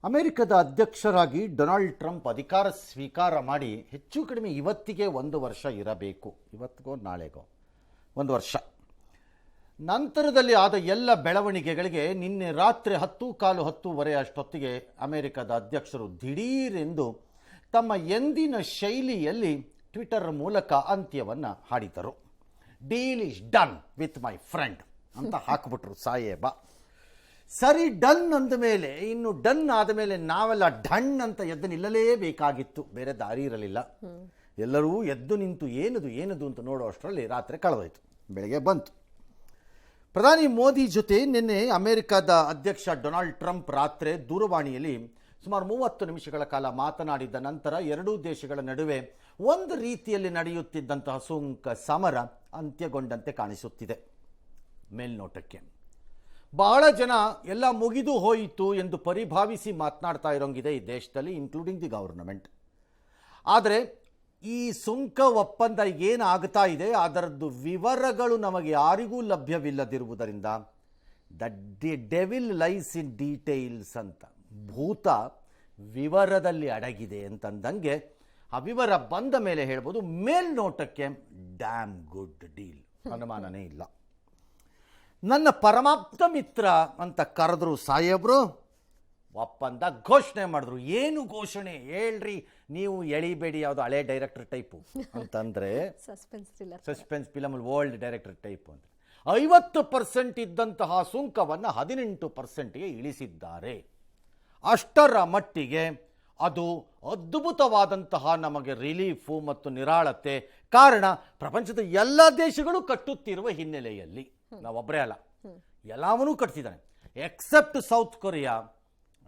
ಅಮೆರಿಕದ ಅಧ್ಯಕ್ಷರಾಗಿ Donald Trump ಅಧಿಕಾರ ಸ್ವೀಕಾರ ಮಾಡಿ ಹೆಚ್ಚು ಕಡಿಮೆ ಇವತ್ತಿಗೆ 1 ವರ್ಷ ಇರಬೇಕು. ಇವತ್ತಿಗೋ ನಾಳೆಗೋ 1 ವರ್ಷ ನಂತರದಲ್ಲಿ ಆದ ಎಲ್ಲ ಬೆಳವಣಿಗೆಗಳಿಗೆ ನಿನ್ನೆ ರಾತ್ರಿ 10:15 ಅಷ್ಟೊತ್ತಿಗೆ ಅಮೆರಿಕದ ಅಧ್ಯಕ್ಷರು ದಿಢೀರೆಂದು ತಮ್ಮ ಎಂದಿನ ಶೈಲಿಯಲ್ಲಿ ಟ್ವಿಟರ್ ಮೂಲಕ ಅಂತ್ಯವನ್ನು ಹಾಡಿದರು. Deal is done with my friend ಅಂತ ಹಾಕ್ಬಿಟ್ರು ಸಾಯೇಬ. ಸರಿ, ಡನ್ ಅಂದ ಮೇಲೆ ಇನ್ನು ಡನ್ ಆದ ಮೇಲೆ ನಾವೆಲ್ಲ ಡನ್ ಅಂತ ಎದ್ದು ನಿಲ್ಲಲೇಬೇಕಾಗಿತ್ತು, ಬೇರೆ ದಾರಿ ಇರಲಿಲ್ಲ. ಎಲ್ಲರೂ ಎದ್ದು ನಿಂತು ಏನದು ಅಂತ ನೋಡೋ ಅಷ್ಟರಲ್ಲಿ ರಾತ್ರಿ ಕಳೆದೋಯ್ತು, ಬೆಳಗ್ಗೆ ಬಂತು. ಪ್ರಧಾನಿ ಮೋದಿ ಜೊತೆ ನಿನ್ನೆ ಅಮೆರಿಕದ ಅಧ್ಯಕ್ಷ ಡೊನಾಲ್ಡ್ ಟ್ರಂಪ್ ರಾತ್ರಿ ದೂರವಾಣಿಯಲ್ಲಿ ಸುಮಾರು 30 ನಿಮಿಷಗಳ ಕಾಲ ಮಾತನಾಡಿದ ನಂತರ ಎರಡೂ ದೇಶಗಳ ನಡುವೆ ಒಂದು ರೀತಿಯಲ್ಲಿ ನಡೆಯುತ್ತಿದ್ದಂತಹ ಸುಂಕ ಸಮರ ಅಂತ್ಯಗೊಂಡಂತೆ ಕಾಣಿಸುತ್ತಿದೆ. ಮೇಲ್ನೋಟಕ್ಕೆ ಬಹಳ ಜನ ಎಲ್ಲ ಮುಗಿದು ಹೋಯಿತು ಎಂದು ಪರಿಭಾವಿಸಿ ಮಾತನಾಡ್ತಾ ಇರೋಂಗಿದೆ ಈ ದೇಶದಲ್ಲಿ, ಇನ್ಕ್ಲೂಡಿಂಗ್ ದಿ ಗವರ್ನಮೆಂಟ್. ಆದರೆ ಈ ಸುಂಕ ಒಪ್ಪಂದ ಏನಾಗ್ತಾ ಇದೆ ಅದರದ್ದು ವಿವರಗಳು ನಮಗೆ ಯಾರಿಗೂ ಲಭ್ಯವಿಲ್ಲದಿರುವುದರಿಂದ the devil lies in details ಅಂತ, ಭೂತ ವಿವರದಲ್ಲಿ ಅಡಗಿದೆ ಅಂತಂದಂಗೆ ಆ ವಿವರ ಬಂದ ಮೇಲೆ ಹೇಳ್ಬೋದು. ಮೇಲ್ನೋಟಕ್ಕೆ ಡ್ಯಾಮ್ ಗುಡ್ ಡೀಲ್, ಅನುಮಾನನೇ ಇಲ್ಲ. ನನ್ನ ಪರಮಾಪ್ತ ಮಿತ್ರ ಅಂತ ಕರೆದ್ರು ಸಾಹೇಬ್ರು, ಒಪ್ಪಂದ ಘೋಷಣೆ ಮಾಡಿದ್ರು. ಏನು ಘೋಷಣೆ ಹೇಳ್ರಿ ನೀವು, ಎಳಿಬೇಡಿ, ಯಾವುದು ಹಳೆ ಡೈರೆಕ್ಟರ್ ಟೈಪು ಅಂತಂದರೆ ಸಸ್ಪೆನ್ಸ್ ಫಿಲಮಲ್ಲಿ ಓಲ್ಡ್ ಡೈರೆಕ್ಟರ್ ಟೈಪು ಅಂತ 50% ಇದ್ದಂತಹ ಸುಂಕವನ್ನು 18%ಗೆ ಇಳಿಸಿದ್ದಾರೆ. ಅಷ್ಟರ ಮಟ್ಟಿಗೆ ಅದು ಅದ್ಭುತವಾದಂತಹ ನಮಗೆ ರಿಲೀಫು ಮತ್ತು ನಿರಾಳತೆ. ಕಾರಣ ಪ್ರಪಂಚದ ಎಲ್ಲ ದೇಶಗಳು ಕಟ್ಟುತ್ತಿರುವ ಹಿನ್ನೆಲೆಯಲ್ಲಿ ನಾವೊಬ್ಬರೇ ಅಲ್ಲ, ಎಲ್ಲವನ್ನೂ ಕಟ್ತಿದ್ದಾನೆ except South Korea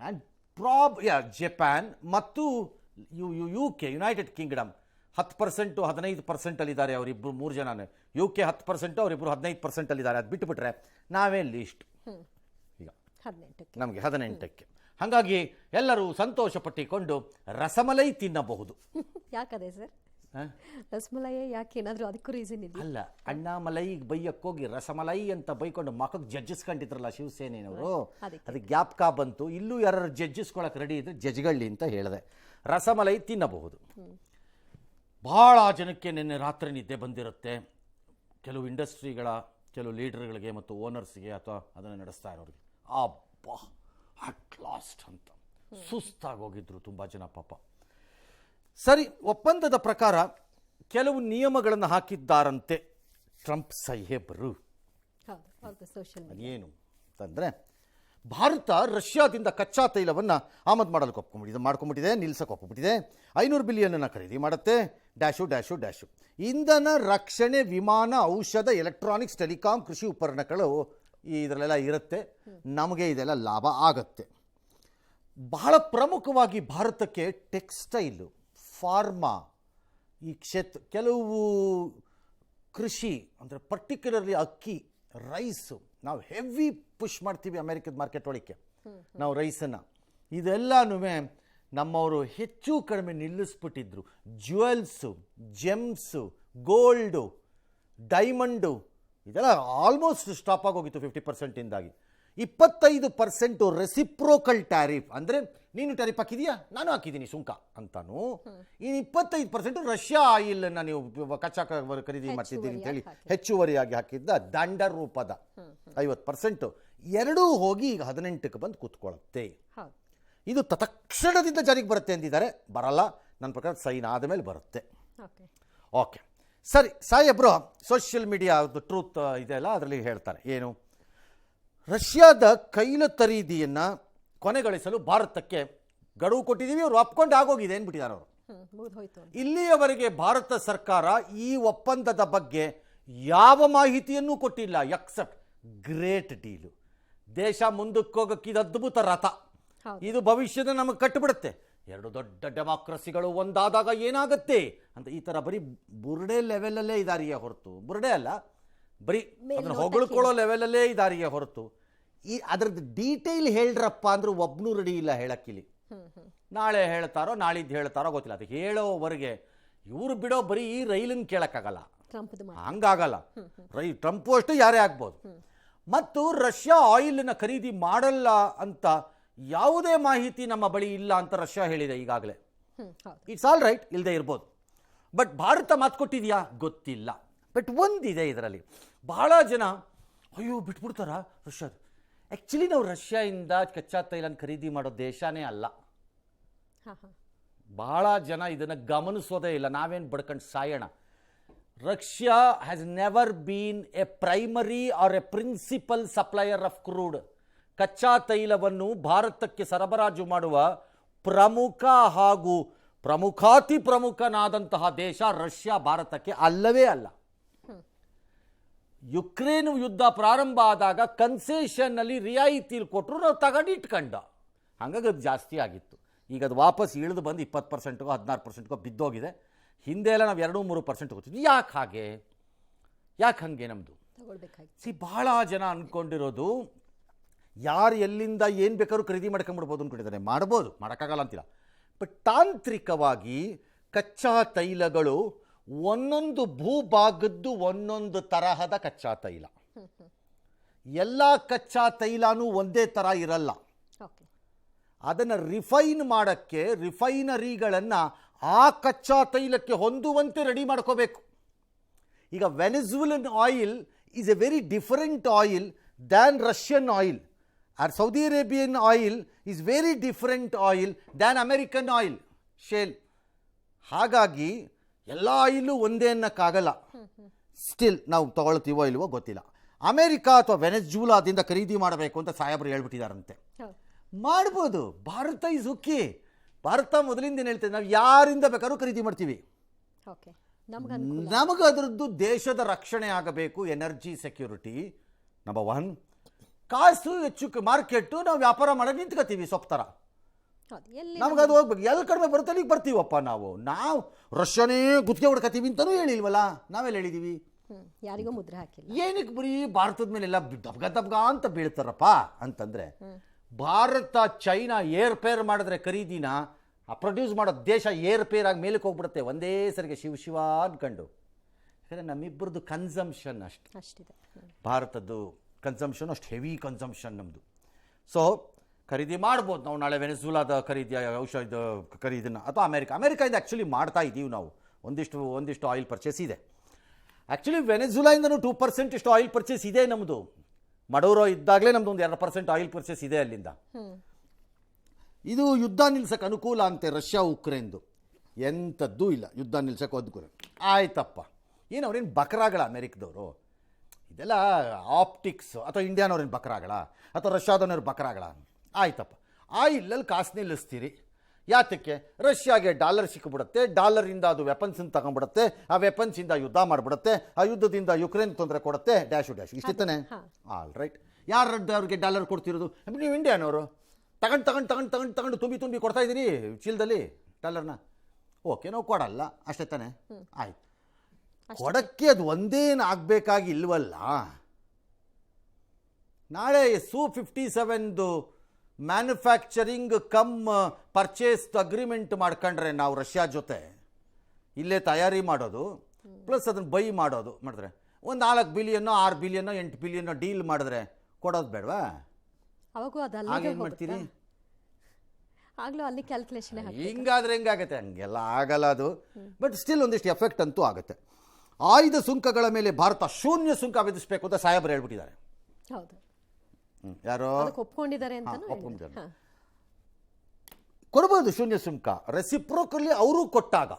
and Japan ಮತ್ತು UK ಯುನೈಟೆಡ್ ಕಿಂಗ್ಡಮ್ 10% 15% ಅಲ್ಲಿದ್ದಾರೆ. ಅವರಿಬ್ಬರು 3 ಜನನೇ. UK 10%, ಅವರಿಬ್ಬರು 15% ಅಲ್ಲಿದ್ದಾರೆ. ಅದು ಬಿಟ್ಟುಬಿಟ್ರೆ ನಾವೇ ಲೀಸ್ಟ್ ಈಗ ನಮಗೆ 18ಕ್ಕೆ. ಹಾಗಾಗಿ ಎಲ್ಲರೂ ಸಂತೋಷ ಪಟ್ಟಿಕೊಂಡು ರಸಮಲೈ ತಿನ್ನಬಹುದು. ಯಾಕದೆ ಸರ್ ರಸಮಲೈ ಯಾಕೆ, ಏನಾದರೂ ಅದಕ್ಕೂ ರೀಸನ್ ಇದೆ? ಅಲ್ಲ, ಅಣ್ಣಾಮಲೈಗೆ ಬೈಯಕ್ಕೋಗಿ ರಸಮಲೈ ಅಂತ ಬೈಕೊಂಡು ಮಕ್ಕಳಿಗೆ ಜಡ್ಜಿಸ್ಕೊಂಡಿದ್ರಲ್ಲ ಶಿವಸೇನೆಯವರು, ಅದಕ್ಕೆ ಜ್ಞಾಪಕ ಬಂತು. ಇಲ್ಲೂ ಯಾರು ಜಡ್ಜಿಸ್ಕೊಳಕ್ಕೆ ರೆಡಿ ಇದ್ರೆ ಜಜ್ಗಳ್ಳಿ ಅಂತ ಹೇಳಿದೆ. ರಸಮಲೈ ತಿನ್ನಬಹುದು. ಬಹಳ ಜನಕ್ಕೆ ನಿನ್ನೆ ರಾತ್ರಿ ನಿದ್ದೆ ಬಂದಿರುತ್ತೆ. ಕೆಲವು ಇಂಡಸ್ಟ್ರಿಗಳ ಕೆಲವು ಲೀಡರ್ಗಳಿಗೆ ಮತ್ತು ಓನರ್ಸ್ಗೆ ಅಥವಾ ಅದನ್ನು ನಡೆಸ್ತಾ ಇರೋರಿಗೆ ಅಬ್ಬಾ ಅಟ್ ಲಾಸ್ಟ್ ಅಂತ ಸುಸ್ತಾಗೋಗಿದ್ರು ತುಂಬ ಜನ ಪಾಪ. ಸರಿ, ಒಪ್ಪಂದದ ಪ್ರಕಾರ ಕೆಲವು ನಿಯಮಗಳನ್ನು ಹಾಕಿದ್ದಾರಂತೆ ಟ್ರಂಪ್ ಸಾಹೇಬರು. ಏನು ಅಂತಂದರೆ, ಭಾರತ ರಷ್ಯಾದಿಂದ ಕಚ್ಚಾ ತೈಲವನ್ನು ಆಮದು ಮಾಡಲು ಮಾಡ್ಕೊಂಡ್ಬಿಟ್ಟಿದೆ, ನಿಲ್ಸಕ್ಕೆ ಒಪ್ಪಿಬಿಟ್ಟಿದೆ. 500 ಬಿಲಿಯನ್ ಖರೀದಿ ಮಾಡುತ್ತೆ. ಡ್ಯಾಶು ಇಂಧನ, ರಕ್ಷಣೆ, ವಿಮಾನ, ಔಷಧ, ಎಲೆಕ್ಟ್ರಾನಿಕ್ಸ್, ಟೆಲಿಕಾಂ, ಕೃಷಿ ಉಪಕರಣಗಳು ಇದರಲ್ಲೆಲ್ಲ ಇರುತ್ತೆ. ನಮಗೆ ಇದೆಲ್ಲ ಲಾಭ ಆಗುತ್ತೆ. ಬಹಳ ಪ್ರಮುಖವಾಗಿ ಭಾರತಕ್ಕೆ ಟೆಕ್ಸ್ಟೈಲು, ಫಾರ್ಮಾ, ಈ ಕ್ಷೇತ್ರ, ಕೆಲವು ಕೃಷಿ ಅಂದರೆ ಪರ್ಟಿಕ್ಯುಲರ್ಲಿ ಅಕ್ಕಿ, ರೈಸು ನಾವು ಹೆವಿ ಪುಷ್ ಮಾಡ್ತೀವಿ ಅಮೆರಿಕದ ಮಾರ್ಕೆಟ್ ಒಳಕ್ಕೆ ನಾವು ರೈಸನ್ನು. ಇದೆಲ್ಲನೂ ನಮ್ಮವರು ಹೆಚ್ಚು ಕಡಿಮೆ ನಿಲ್ಲಿಸ್ಬಿಟ್ಟಿದ್ರು. ಜ್ಯುವೆಲ್ಸು, ಜೆಮ್ಸು, ಗೋಲ್ಡು, ಡೈಮಂಡು ಇದೆಲ್ಲ ಆಲ್ಮೋಸ್ಟ್ ಸ್ಟಾಪ್ ಆಗೋಗಿತ್ತು 50%ಇಂದಾಗಿ. 25% ರೆಸಿಪ್ರೋಕಲ್ ಟ್ಯಾರಿಫ್, ಅಂದರೆ ನೀನು ಟ್ಯಾರಿಫ್ ಹಾಕಿದೀಯಾ, ನಾನು ಹಾಕಿದ್ದೀನಿ ಸುಂಕ ಅಂತಾನು. ಇನ್ನು 25% ರಷ್ಯಾ ಆಯಿಲನ್ನು ನೀವು ಕಚ್ಚಾ ಖರೀದಿ ಮಾಡ್ತಿದ್ದೀನಿ ಅಂತೇಳಿ ಹೆಚ್ಚುವರಿಯಾಗಿ ಹಾಕಿದ್ದ ದಂಡ ರೂಪದ 50% ಎರಡೂ ಹೋಗಿ ಈಗ 18ಕ್ಕೆ ಬಂದು ಕೂತ್ಕೊಳ್ಳುತ್ತೆ. ಇದು ತತ್ಕ್ಷಣದಿಂದ ಜಾರಿಗೆ ಬರುತ್ತೆ ಅಂದಿದ್ದಾರೆ. ಬರಲ್ಲ, ನನ್ನ ಪ್ರಕಾರ ಸೈನ್ ಆದಮೇಲೆ ಬರುತ್ತೆ. ಓಕೆ, ಸರಿ. ಸಾಹೇಬ್ರು ಸೋಷಿಯಲ್ ಮೀಡಿಯಾ ಟ್ರೂತ್ ಇದೆಯಲ್ಲ ಅದರಲ್ಲಿ ಹೇಳ್ತಾರೆ ಏನು, ರಷ್ಯಾದ ಕೈಲ ಖರೀದಿಯನ್ನು ಕೊನೆಗೊಳಿಸಲು ಭಾರತಕ್ಕೆ ಗಡುವು ಕೊಟ್ಟಿದ್ದೀವಿ, ಅವರು ಒಪ್ಕೊಂಡು ಆಗೋಗಿದೆ ಅಂದ್ಬಿಟ್ಟಿದ್ದಾರೆ ಅವರು. ಇಲ್ಲಿಯವರೆಗೆ ಭಾರತ ಸರ್ಕಾರ ಈ ಒಪ್ಪಂದದ ಬಗ್ಗೆ ಯಾವ ಮಾಹಿತಿಯನ್ನೂ ಕೊಟ್ಟಿಲ್ಲ ಎಕ್ಸೆಪ್ಟ್ ಗ್ರೇಟ್ ಡೀಲು. ದೇಶ ಮುಂದಕ್ಕೆ ಹೋಗೋಕ್ಕೆ ಇದು ಅದ್ಭುತ ರಥ, ಇದು ಭವಿಷ್ಯದ ನಮಗೆ ಕಟ್ಟಿಬಿಡುತ್ತೆ. ಎರಡು ದೊಡ್ಡ ಡೆಮಾಕ್ರಸಿಗಳು ಒಂದಾದಾಗ ಏನಾಗುತ್ತೆ ಅಂತ ಈ ಥರ ಬರೀ ಬುರ್ಡೆ ಲೆವೆಲಲ್ಲೇ ಇದಾರಿಯೇ ಹೊರತು, ಬುರ್ಡೆ ಅಲ್ಲ, ಬರೀ ಅದನ್ನು ಹೊಗಳ್ಕೊಳ್ಳೋ ಲೆವೆಲಲ್ಲೇ ಇದಾರಿಯೇ ಹೊರತು ಅದರದ್ದು ಡೀಟೇಲ್ ಹೇಳ್ರಪ್ಪ ಅಂದ್ರೆ ಒಬ್ಬನೂ ರೆಡಿ ಇಲ್ಲ ಹೇಳಕ್ಕಿಲ್ಲಿ. ನಾಳೆ ಹೇಳ್ತಾರೋ ನಾಳಿದ್ದು ಹೇಳ್ತಾರೋ ಗೊತ್ತಿಲ್ಲ. ಅದು ಹೇಳೋವರೆಗೆ ಇವರು ಬಿಡೋ ಬರೀ ಈ ರೈಲನ್ನು ಕೇಳಕ್ಕಾಗಲ್ಲ, ಹಂಗಾಗಲ್ಲ. ಟ್ರಂಪು ಅಷ್ಟೇ ಯಾರೇ ಆಗ್ಬೋದು. ಮತ್ತು ರಷ್ಯಾ ಆಯಿಲನ್ನು ಖರೀದಿ ಮಾಡಲ್ಲ ಅಂತ ಯಾವುದೇ ಮಾಹಿತಿ ನಮ್ಮ ಬಳಿ ಇಲ್ಲ ಅಂತ ರಷ್ಯಾ ಹೇಳಿದೆ ಈಗಾಗಲೇ. ಹೌದು. ಇಟ್ಸ್ ಆಲ್ ರೈಟ್, ಇಲ್ಲದೆ ಇರ್ಬೋದು. ಬಟ್ ಭಾರತ ಮಾತು ಕೊಟ್ಟಿದೆಯಾ ಗೊತ್ತಿಲ್ಲ. ಬಟ್ ಒಂದಿದೆ ಇದರಲ್ಲಿ, ಬಹಳ ಜನ ಅಯ್ಯೋ ಬಿಟ್ಬಿಡ್ತಾರಾ ರಷ್ಯಾದ. ಆ್ಯಕ್ಚುಲಿ ನಾವು ರಷ್ಯಾಯಿಂದ ಕಚ್ಚಾ ತೈಲನ ಖರೀದಿ ಮಾಡೋ ದೇಶನೇ ಅಲ್ಲ. ಬಹಳ ಜನ ಇದನ್ನು ಗಮನಿಸೋದೇ ಇಲ್ಲ. ನಾವೇನು ಬಡ್ಕೊಂಡು ಸಾಯೋಣ. Russia has never been a primary or a principal supplier of crude. ಕಚ್ಚಾ ತೈಲವನ್ನು ಭಾರತಕ್ಕೆ ಸರಬರಾಜು ಮಾಡುವ ಪ್ರಮುಖ ಹಾಗೂ ಪ್ರಮುಖಾತಿ ಪ್ರಮುಖನಾದಂತಹ ದೇಶ ರಷ್ಯಾ ಭಾರತಕ್ಕೆ ಅಲ್ಲವೇ ಅಲ್ಲ. ಯುಕ್ರೇನ್ ಯುದ್ಧ ಪ್ರಾರಂಭ ಆದಾಗ ಕನ್ಸೆಷನ್ನಲ್ಲಿ ರಿಯಾಯಿತಿಲಿ ಕೊಟ್ಟರು, ನಾವು ತಗೊಂಡಿಟ್ಕೊಂಡ, ಹಾಗಾಗಿ ಅದು ಜಾಸ್ತಿ ಆಗಿತ್ತು. ಈಗ ಅದು ವಾಪಸ್ ಇಳಿದು ಬಂದು 20%ಗೋ 16%ಗೋ ಬಿದ್ದೋಗಿದೆ. ಹಿಂದೆ ಎಲ್ಲ ನಾವು 2-3% ಗೊತ್ತಿದ್ವಿ. ಯಾಕೆ ಹಾಗೆ ನಮ್ಮದು ಬಹಳ ಜನ ಅಂದ್ಕೊಂಡಿರೋದು ಯಾರು ಎಲ್ಲಿಂದ ಏನು ಬೇಕಾದ್ರೂ ಖರೀದಿ ಮಾಡ್ಕೊಂಬಿಡ್ಬೋದು ಅಂದ್ಕೊಂಡಿದ್ದಾರೆ. ಮಾಡ್ಬೋದು, ಮಾಡೋಕ್ಕಾಗಲ್ಲ ಅಂತಿಲ್ಲ. ಬಟ್ ತಾಂತ್ರಿಕವಾಗಿ ಕಚ್ಚಾ ತೈಲಗಳು ಒಂದೊಂದು ಭೂಭಾಗದ್ದು ಒಂದೊಂದು ತರಹದ ಕಚ್ಚಾ ತೈಲ. ಎಲ್ಲ ಕಚ್ಚಾ ತೈಲನೂ ಒಂದೇ ಥರ ಇರಲ್ಲ. ಅದನ್ನು ರಿಫೈನ್ ಮಾಡೋಕ್ಕೆ ರಿಫೈನರಿಗಳನ್ನು ಆ ಕಚ್ಚಾ ತೈಲಕ್ಕೆ ಹೊಂದುವಂತೆ ರೆಡಿ ಮಾಡ್ಕೋಬೇಕು. ಈಗ Venezuelan oil is a very different oil than Russian oil. Or Saudi Arabian oil is very different oil than American oil shale. ಹಾಗಾಗಿ ಎಲ್ಲ ಆಯಿಲು ಒಂದೇ ಅನ್ನೋಕ್ಕಾಗಲ್ಲ. ಸ್ಟಿಲ್ ನಾವು ತಗೊಳ್ತೀವೋ ಇಲ್ವೋ ಗೊತ್ತಿಲ್ಲ. ಅಮೆರಿಕಾ ಅಥವಾ ವೆನೆಜುಲಾದಿಂದ ಖರೀದಿ ಮಾಡಬೇಕು ಅಂತ ಸಾಹೇಬರು ಹೇಳ್ಬಿಟ್ಟಿದಾರಂತೆ. ಮಾಡ್ಬೋದು. Bharat is okay. ಭಾರತ ಮೊದಲಿಂದ ಏನು ಹೇಳ್ತೇವೆ, ನಾವು ಯಾರಿಂದ ಬೇಕಾದ್ರೂ ಖರೀದಿ ಮಾಡ್ತೀವಿ. ನಮಗೆ ಅದರದ್ದು ದೇಶದ ರಕ್ಷಣೆ ಆಗಬೇಕು. Energy security number 1. ಕಾಸು ಹೆಚ್ಚು ಮಾರ್ಕೆಟು, ನಾವು ವ್ಯಾಪಾರ ಮಾಡೋದು ನಿಂತ್ಕೋತೀವಿ ಸೊಪ್ಪು ಥರ. ನಮ್ಗೆ ಅದು ಹೋಗ್ಬೇಕು. ಎಲ್ಲಿ ಕಡಿಮೆ ಬರುತ್ತೆ ಅಲ್ಲಿಗೆ ಬರ್ತೀವಪ್ಪ. ನಾವು ರಷ್ಯಾನೇ ಗುತ್ತಿಗೆ ಹೊಡ್ಕತೀವಿ ಅಂತಲೂ ಹೇಳಿಲ್ವಲ್ಲ. ನಾವೆಲ್ಲ ಹೇಳಿದ್ದೀವಿ? ಯಾರಿಗೂ ಮುದ್ರೆ ಹಾಕಿಲ್ಲ. ಏನಕ್ಕೆ ಬರೀ ಭಾರತದ ಮೇಲೆಲ್ಲ ದಬ್ಗ ಅಂತ ಬೀಳ್ತಾರಪ್ಪ ಅಂತಂದರೆ, ಭಾರತ ಚೈನಾ ಏರ್ಪೇರ್ ಮಾಡಿದ್ರೆ ಖರೀದಿನ ಪ್ರೊಡ್ಯೂಸ್ ಮಾಡೋ ದೇಶ ಏರ್ಪೇರ್ ಆಗಿ ಮೇಲಕ್ಕೆ ಹೋಗ್ಬಿಡುತ್ತೆ ಒಂದೇ ಸರಿಗೆ. ಶಿವ ಅನ್ಕೊಂಡು. ಯಾಕಂದರೆ ನಮ್ಮಿಬ್ಬರದ್ದು ಕನ್ಸಂಪ್ಷನ್ ಅಷ್ಟಿದೆ. ಭಾರತದ್ದು ಕನ್ಸಂಪ್ಷನ್ ಅಷ್ಟು ಹೆವಿ ಕನ್ಸಂಪ್ಷನ್ ನಮ್ಮದು. ಸೊ ಖರೀದಿ ಮಾಡ್ಬೋದು ನಾವು. ನಾಳೆ ವೆನೆಜುಲಾದ ಖರೀದಿ ಔಷಧ ಖರೀದಿನ ಅಥವಾ ಅಮೆರಿಕಾಯಿಂದ ಆ್ಯಕ್ಚುಲಿ ಮಾಡ್ತಾ ಇದ್ದೀವಿ ನಾವು. ಒಂದಿಷ್ಟು ಆಯಿಲ್ ಪರ್ಚೇಸ್ ಇದೆ. ಆ್ಯಕ್ಚುಲಿ ವೆನೆಜುಲಾಯಿಂದನೂ 2% ಇಷ್ಟು ಆಯಿಲ್ ಪರ್ಚೇಸ್ ಇದೆ ನಮ್ಮದು. ಮಡೂರೋ ಇದ್ದಾಗಲೇ ನಮ್ಮದು ಒಂದು 2% ಆಯಿಲ್ ಪರ್ಚೇಸ್ ಇದೆ ಅಲ್ಲಿಂದ. ಇದು ಯುದ್ಧ ನಿಲ್ಸಕ್ಕೆ ಅನುಕೂಲ ಅಂತೆ ರಷ್ಯಾ ಉಕ್ರೇನ್ದು. ಎಂಥದ್ದೂ ಇಲ್ಲ ಯುದ್ಧ ನಿಲ್ಸಕ್ಕೆ ಅನುಕೂಲ. ಆಯ್ತಪ್ಪ, ಏನು ಅವ್ರೇನು ಬಕ್ರಾಗಳ ಅಮೆರಿಕದವರು? ಇದೆಲ್ಲ ಆಪ್ಟಿಕ್ಸ್. ಅಥವಾ ಇಂಡಿಯಾನವ್ರೇನು ಬಕ್ರಾಗಳ ಅಥವಾ ರಷ್ಯಾದವ್ರು ಬಕ್ರಾಗಳ? ಆಯ್ತಪ್ಪ, ಆಯಿಲಲ್ಲಿ ಕಾಸು ನಿಲ್ಲಿಸ್ತೀರಿ. ಯಾತಕ್ಕೆ? ರಷ್ಯಾಗೆ ಡಾಲರ್ ಸಿಕ್ಕಿಬಿಡುತ್ತೆ. ಡಾಲರಿಂದ ಅದು ವೆಪನ್ಸನ್ನು ತಗೊಂಡ್ಬಿಡುತ್ತೆ. ಆ ವೆಪನ್ಸಿಂದ ಯುದ್ಧ ಮಾಡಿಬಿಡುತ್ತೆ. ಆ ಯುದ್ಧದಿಂದ ಯುಕ್ರೇನ್ ತೊಂದರೆ ಕೊಡುತ್ತೆ. ಡ್ಯಾಶು ಇಷ್ಟಿತ್ತಾನೆ. All right. ಯಾರವ್ರಿಗೆ ಡಾಲರ್ ಕೊಡ್ತಿರೋದು? ನೀವು ಇಂಡಿಯಾನವರು ತಗೊಂಡು ತುಂಬಿ ಕೊಡ್ತಾ ಇದ್ದೀರಿ ಚೀಲದಲ್ಲಿ ಡಾಲರ್ನ. ಓಕೆ, ನಾವು ಕೊಡಲ್ಲ ಅಷ್ಟೇ ತಾನೆ. ಆಯ್ತು, ಕೊಡಕ್ಕೆ ಅದು ಒಂದೇನು ಆಗಬೇಕಾಗಿ ಇಲ್ವಲ್ಲ. ನಾಳೆ Su-57 manufacturing come purchase agreement ಮಾಡ್ಕೊಂಡ್ರೆ ನಾವು ರಷ್ಯಾ ಜೊತೆ ಇಲ್ಲೇ ತಯಾರಿ ಮಾಡೋದು ಪ್ಲಸ್ ಅದನ್ನು ಬೈ ಮಾಡಿದ್ರೆ ಒಂದು 4 ಬಿಲಿಯನ್ನೋ 6 ಬಿಲಿಯನ್ನೋ 8 ಬಿಲಿಯನ್ನೋ ಡೀಲ್ ಮಾಡಿದ್ರೆ ಕೊಡೋದು ಬೇಡವಾ? ಹಾಗೇನು ಮಾಡ್ತೀರಿ? ಹಿಂಗಾದ್ರೆ ಹೆಂಗಾಗತ್ತೆ? ಹಂಗೆಲ್ಲ ಆಗಲ್ಲ ಅದು. ಬಟ್ ಸ್ಟಿಲ್ ಒಂದಿಷ್ಟು ಎಫೆಕ್ಟ್ ಅಂತೂ ಆಗುತ್ತೆ. ಆಯ್ದ ಸುಂಕಗಳ ಮೇಲೆ ಭಾರತ ಶೂನ್ಯ ಸುಂಕ ವಿಧಿಸಬೇಕು ಅಂತ ಸಾಹೇಬರು ಹೇಳ್ಬಿಟ್ಟಿದ್ದಾರೆ. ಯಾರೋ ಒಪ್ಕೊಂಡಿದ್ದಾರೆ. ಕೊಡ್ಬೋದು ಶೂನ್ಯ ಸುಂಕ. ರೆಸಿಪ್ರೋಕಲಿ ಅವರು ಕೊಟ್ಟಾಗ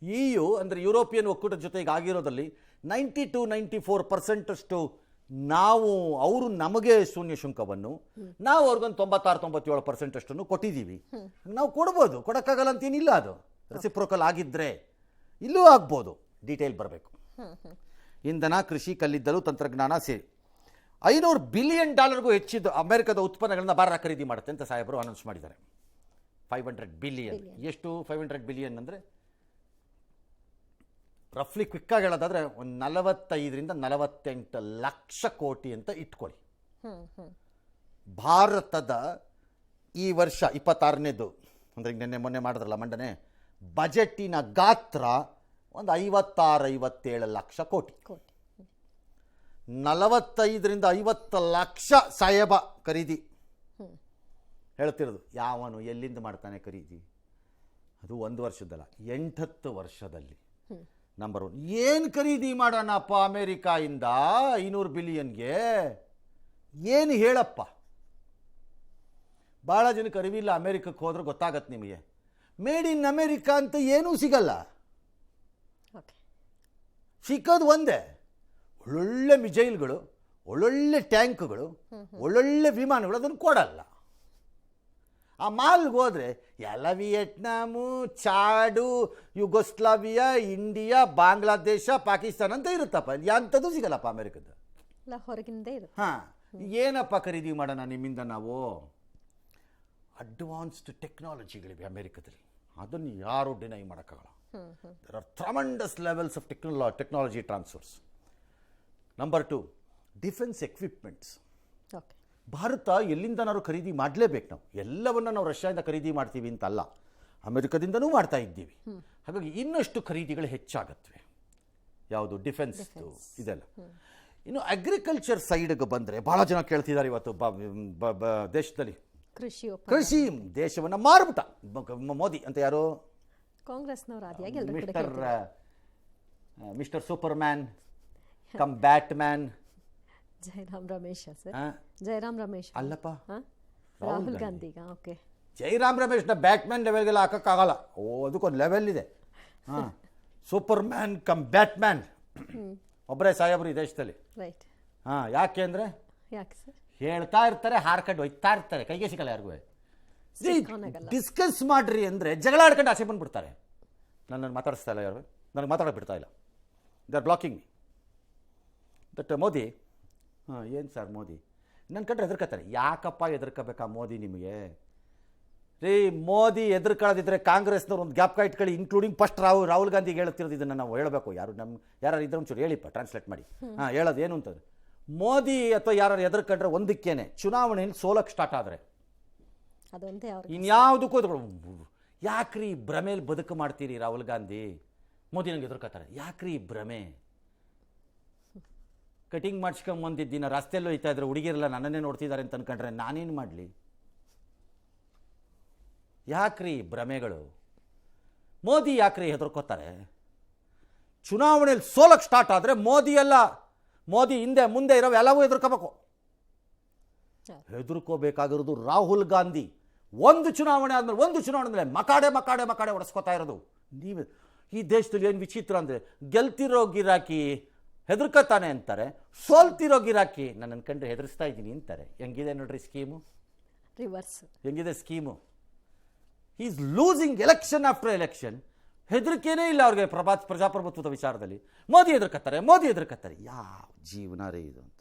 EU ಅಂದರೆ ಯುರೋಪಿಯನ್ ಒಕ್ಕೂಟದ ಜೊತೆಗೆ ಆಗಿರೋದಲ್ಲಿ 90-94% ಅಷ್ಟು ನಾವು ಅವರು ನಮಗೆ ಶೂನ್ಯ ಶುಂಕವನ್ನು, ನಾವು ಅವ್ರಿಗೊಂದು 96-97% ಅಷ್ಟನ್ನು ಕೊಟ್ಟಿದ್ದೀವಿ. ನಾವು ಕೊಡ್ಬೋದು, ಕೊಡೋಕ್ಕಾಗಲ್ಲ ಅಂತೇನಿಲ್ಲ. ಅದು ರೆಸಿಪ್ರೋಕಲ್ ಆಗಿದ್ದರೆ ಇಲ್ಲೂ ಆಗ್ಬೋದು. ಡೀಟೇಲ್ ಬರಬೇಕು. ಇಂಧನ, ಕೃಷಿ, ಕಲ್ಲಿದ್ದಲು, ತಂತ್ರಜ್ಞಾನ ಸೇರಿ $500 ಬಿಲಿಯನ್ ಹೆಚ್ಚಿದ್ದು ಅಮೆರಿಕದ ಉತ್ಪನ್ನಗಳನ್ನ ಭಾರತ ಖರೀದಿ ಮಾಡುತ್ತೆ ಅಂತ ಸಾಹೇಬರು ಅನೌನ್ಸ್ ಮಾಡಿದ್ದಾರೆ. 500 ಬಿಲಿಯನ್. ಎಷ್ಟು 500 ಬಿಲಿಯನ್ ಅಂದರೆ ರಫ್ಲಿ ಕ್ವಿಕ್ಕಾಗಿ ಹೇಳೋದಾದರೆ ಒಂದು 45-48 ಲಕ್ಷ ಕೋಟಿ ಅಂತ ಇಟ್ಕೊಳ್ಳಿ. ಭಾರತದ ಈ ವರ್ಷ 26ನೇದು ಅಂದರೆ ಮೊನ್ನೆ ಮಾಡಿದ್ರಲ್ಲ ಮಂಡನೆ, ಬಜೆಟಿನ ಗಾತ್ರ ಒಂದು 56-57 ಲಕ್ಷ ಕೋಟಿ. 45-50 ಲಕ್ಷ ಸಾಹೇಬ ಖರೀದಿ. ಹೇಳ್ತಿರೋದು. ಯಾವನು ಎಲ್ಲಿಂದ ಮಾಡ್ತಾನೆ ಖರೀದಿ? ಅದು 1 ವರ್ಷದಲ್ಲ, 8-10 ವರ್ಷದಲ್ಲಿ. ನಂಬರ್ 1. ಏನು ಖರೀದಿ ಮಾಡೋಣಪ್ಪ ಅಮೇರಿಕಾಯಿಂದ 500 ಬಿಲಿಯನ್ಗೆ? ಏನು ಹೇಳಪ್ಪ? ಭಾಳ ಜನಕ್ಕೆ ಅರಿವಿಲ್ಲ. ಅಮೇರಿಕಕ್ಕೆ ಹೋದ್ರೆ ಗೊತ್ತಾಗತ್ತೆ ನಿಮಗೆ. ಮೇಡ್ ಇನ್ ಅಮೇರಿಕಾ ಅಂತ ಏನೂ ಸಿಗಲ್ಲ. ಓಕೆ. ಸಿಕ್ಕೋದು ಒಂದೇ, ಒಳ್ಳೊಳ್ಳೆ ಮಿಜೈಲ್ಗಳು, ಒಳ್ಳೊಳ್ಳೆ ಟ್ಯಾಂಕ್ಗಳು, ಒಳ್ಳೊಳ್ಳೆ ವಿಮಾನಗಳು. ಅದನ್ನು ಕೊಡಲ್ಲ. ಆ ಮಾಲ್ಗೆ ಹೋದರೆ ಎಲ್ಲ ವಿಯೆಟ್ನಾಮು, ಚಾಡು, ಯುಗೋಸ್ಲಾವಿಯಾ, ಇಂಡಿಯಾ, ಬಾಂಗ್ಲಾದೇಶ, ಪಾಕಿಸ್ತಾನ ಅಂತ ಇರುತ್ತಪ್ಪ. ಅಲ್ಲಿ ಅಂಥದ್ದು ಸಿಗಲ್ಲಪ್ಪ ಅಮೇರಿಕದ್ದು. ಎಲ್ಲ ಹೊರಗಿಂದೇ ಇರುತ್ತೆ. ಹಾಂ, ಏನಪ್ಪ ಖರೀದಿ ಮಾಡೋಣ ನಿಮ್ಮಿಂದ ನಾವು? ಅಡ್ವಾನ್ಸ್ಡ್ ಟೆಕ್ನಾಲಜಿಗಳಿವೆ ಅಮೇರಿಕದಲ್ಲಿ. ಅದನ್ನು ಯಾರೂ ಡಿನೈ ಮಾಡೋಕ್ಕಾಗಲ್ಲ. There are tremendous levels of technology transfers. Number 2, defence equipments. Okay. ಭಾರತ ಎಲ್ಲಿಂದನಾದ್ರು ಖರೀದಿ ಮಾಡಲೇಬೇಕು. ನಾವು ಎಲ್ಲವನ್ನ ನಾವು ರಷ್ಯಾದಿಂದ ಖರೀದಿ ಮಾಡ್ತೀವಿ ಅಂತಲ್ಲ, ಅಮೆರಿಕದಿಂದನೂ ಮಾಡ್ತಾ ಇದ್ದೀವಿ. ಹಾಗಾಗಿ ಇನ್ನಷ್ಟು ಖರೀದಿಗಳು ಹೆಚ್ಚಾಗತ್ವೆ. ಯಾವುದು? ಡಿಫೆನ್ಸ್ ಇದೆಲ್ಲ. ಇನ್ನು ಅಗ್ರಿಕಲ್ಚರ್ ಸೈಡ್ಗೆ ಬಂದರೆ ಭಾಳ ಜನ ಕೇಳ್ತಿದ್ದಾರೆ ಇವತ್ತು ದೇಶದಲ್ಲಿ. ಕೃಷಿ ದೇಶವನ್ನು ಮಾರ್ಬಿಟ್ಟ ಮೋದಿ ಅಂತ. ಯಾರು? ಕಾಂಗ್ರೆಸ್ನವರು ಆದಿಯಾಗಿ mister Superman cum Batman Jairam Ramesh sir. Jairam Ramesh ಅಲ್ಲಪ್ಪ, ರಾಹುಲ್ ಗಾಂಧಿಗ. ಓಕೆ. ಜಯರಾಮ್ ರಮೇಶ್ನ ಬ್ಯಾಟ್ಮ್ಯಾನ್ ಲೆವೆಲ್ಗೆಲ್ಲ ಹಾಕೋಕ್ಕಾಗಲ್ಲ. ಅದಕ್ಕೊಂದು ಲೆವೆಲ್ ಇದೆ. ಹಾಂ, ಸೂಪರ್ಮ್ಯಾನ್ ಕಮ್ ಬ್ಯಾಟ್ಮ್ಯಾನ್ ಒಬ್ಬರೇ ಸಾಹೇಬ್ರು ಈ ದೇಶದಲ್ಲಿ. ರೈಟ್. ಹಾಂ, ಯಾಕೆ ಅಂದರೆ ಯಾಕೆ ಸರ್? ಹೇಳ್ತಾ ಇರ್ತಾರೆ, ಹಾರ್ಕಂಡು ಹೋಯ್ತಾ ಇರ್ತಾರೆ, ಕೈಗೆ ಸಿಗಲ್ಲ ಯಾರಿಗೂ. ಡಿಸ್ಕಸ್ ಮಾಡ್ರಿ ಅಂದರೆ ಜಗಳ ಆಡ್ಕೊಂಡು ಆಸೆ ಬಂದುಬಿಡ್ತಾರೆ. ನನ್ನನ್ನು ಮಾತಾಡಿಸ್ತಾ ಇಲ್ಲ ಯಾರು, ನನಗೆ ಮಾತಾಡೋಕೆ ಬಿಡ್ತಾ ಇಲ್ಲ. They are blocking me. That Modi. ಹಾಂ, ಏನು ಸರ್ ಮೋದಿ? ನನ್ನ ಕಂಡ್ರೆ ಹೆದರ್ಕತ್ತಾರೆ. ಯಾಕಪ್ಪ ಹೆದರ್ಕೋಬೇಕಾ ಮೋದಿ ನಿಮಗೆ? ರೀ, ಮೋದಿ ಹೆದರ್ಕೊಳ್ಳೋದಿದ್ರೆ ಕಾಂಗ್ರೆಸ್ನವ್ರು ಒಂದು ಗ್ಯಾಪ್ ಇಟ್ಕೊಳ್ಳಿ, ಇನ್ಕ್ಲೂಡಿಂಗ್ ಫಸ್ಟ್ ರಾಹುಲ್ ಗಾಂಧಿಗೆ ಹೇಳ್ತಿರೋದು. ಇದನ್ನು ನಾವು ಹೇಳಬೇಕು. ಯಾರು ಇದ್ರೆ ಒಂಚೂರು ಹೇಳಿಪ್ಪ, ಟ್ರಾನ್ಸ್ಲೇಟ್ ಮಾಡಿ. ಹಾಂ, ಹೇಳೋದು ಏನು ಅಂತಂದ್ರೆ, ಮೋದಿ ಅಥವಾ ಯಾರು ಹೆದರ್ಕೊಂಡ್ರೆ ಒಂದಕ್ಕೇನೆ ಚುನಾವಣೆಯಲ್ಲಿ ಸೋಲಕ್ಕೆ ಸ್ಟಾರ್ಟ್ ಆದರೆ ಇನ್ಯಾವುದಕ್ಕೂ ಯಾಕ್ರಿ ಭ್ರಮೇಲಿ ಬದುಕು ಮಾಡ್ತೀರಿ? ರಾಹುಲ್ ಗಾಂಧಿ ಮೋದಿ ನಂಗೆ ಎದುರ್ಕೋತಾರೆ. ಯಾಕ್ರಿ ಭ್ರಮೆ? ಕಟಿಂಗ್ ಮಾಡಿಸ್ಕೊಂಬಂದಿದ್ದೀನ ರಸ್ತೆಯಲ್ಲೂ ಹೋಯ್ತಾ ಇದ್ರೆ ಹುಡುಗಿರೆಲ್ಲ ನನ್ನನ್ನೇ ನೋಡ್ತಿದ್ದಾರೆ ಅಂತ ಅನ್ಕೊಂಡ್ರೆ ನಾನೇನು ಮಾಡಲಿ? ಯಾಕ್ರಿ ಭ್ರಮೆಗಳು? ಮೋದಿ ಯಾಕ್ರಿ ಹೆದರ್ಕೋತಾರೆ? ಚುನಾವಣೆಯಲ್ಲಿ ಸೋಲಕ್ಕೆ ಸ್ಟಾರ್ಟ್ ಆದರೆ ಮೋದಿ ಹಿಂದೆ ಮುಂದೆ ಇರೋ ಎಲ್ಲವೂ ಹೆದರ್ಕೋಬೇಕು. ಹೆದರ್ಕೋಬೇಕಾಗಿರೋದು ರಾಹುಲ್ ಗಾಂಧಿ. ಒಂದು ಚುನಾವಣೆ ಆದಮೇಲೆ ಮಕಾಡೆ ಹೊಡೆಸ್ಕೋತಾ ಇರೋದು. ನೀವು ಈ ದೇಶದಲ್ಲಿ ಏನು ವಿಚಿತ್ರ ಅಂದರೆ, ಗೆಲ್ತಿರೋ ಗಿರಾಕಿ ಹೆದರ್ಕೋತಾನೆ ಅಂತಾರೆ, ಸೋಲ್ತಿರೋ ಗಿರಾಕಿ ನಾನು ಅನ್ಕೊಂಡ್ರೆ ಹೆದರ್ಸ್ತಾ ಇದ್ದೀನಿ ಅಂತಾರೆ. ಹೆಂಗಿದೆ ನೋಡ್ರಿ ಸ್ಕೀಮು, ರಿವರ್ಸ್. ಹೆಂಗಿದೆ scheme? Is losing election after election. ಹೆದರಿಕೆನೇ ಇಲ್ಲ ಅವ್ರಿಗೆ ಪ್ರಜಾಪ್ರಭುತ್ವದ ವಿಚಾರದಲ್ಲಿ. ಮೋದಿ ಹೆದರ್ಕತ್ತಾರೆ. ಯಾವ ಜೀವನ ರೇ ಇದು ಅಂತ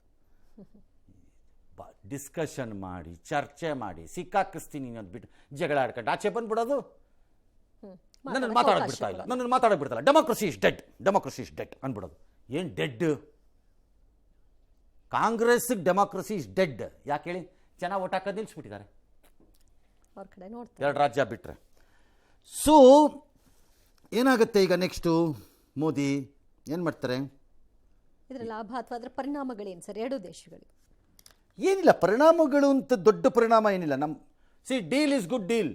ಡಿಸ್ಕಷನ್ ಮಾಡಿ, ಚರ್ಚೆ ಮಾಡಿ, ಸಿಕ್ಕಾಕಿಸ್ತೀನಿ ಅನ್ನೋದು ಬಿಟ್ಟು ಜಗಳ ಆಡ್ಕೊಂಡು ಆಚೆ ಬಂದ್ಬಿಡೋದು. ನನ್ನನ್ನು ಮಾತಾಡೋಕೆ ಬಿಡ್ತಾ ಇಲ್ಲ. ಡೆಮೋಕ್ರಸಿ ಇಸ್ ಡೆಡ್ ಅಂದ್ಬಿಡೋದು. ಏನು ಡೆಡ್? ಕಾಂಗ್ರೆಸ್ಗೆ ಡೆಮೋಕ್ರಸಿ ಇಸ್ ಡೆಡ್. ಯಾಕೆ ಹೇಳಿ? ಜನ ಓಟ್ ಹಾಕೋದು ನಿಲ್ಲಿಸ್ಬಿಟ್ಟಿದ್ದಾರೆ ಅವ್ರ ಕಡೆ ನೋಡ್ತಾರೆ, 2 ರಾಜ್ಯ ಬಿಟ್ಟರೆ. ಸೊ ಏನಾಗುತ್ತೆ ಈಗ ನೆಕ್ಸ್ಟು? ಮೋದಿ ಏನು ಮಾಡ್ತಾರೆ? ಇದರ ಲಾಭ ಅಥವಾ ಅದರ ಪರಿಣಾಮಗಳೇನು ಸರ್ ಎರಡೂ ದೇಶಗಳು? ಏನಿಲ್ಲ ಪರಿಣಾಮಗಳು ಅಂತ, ದೊಡ್ಡ ಪರಿಣಾಮ ಏನಿಲ್ಲ. Deal is good deal,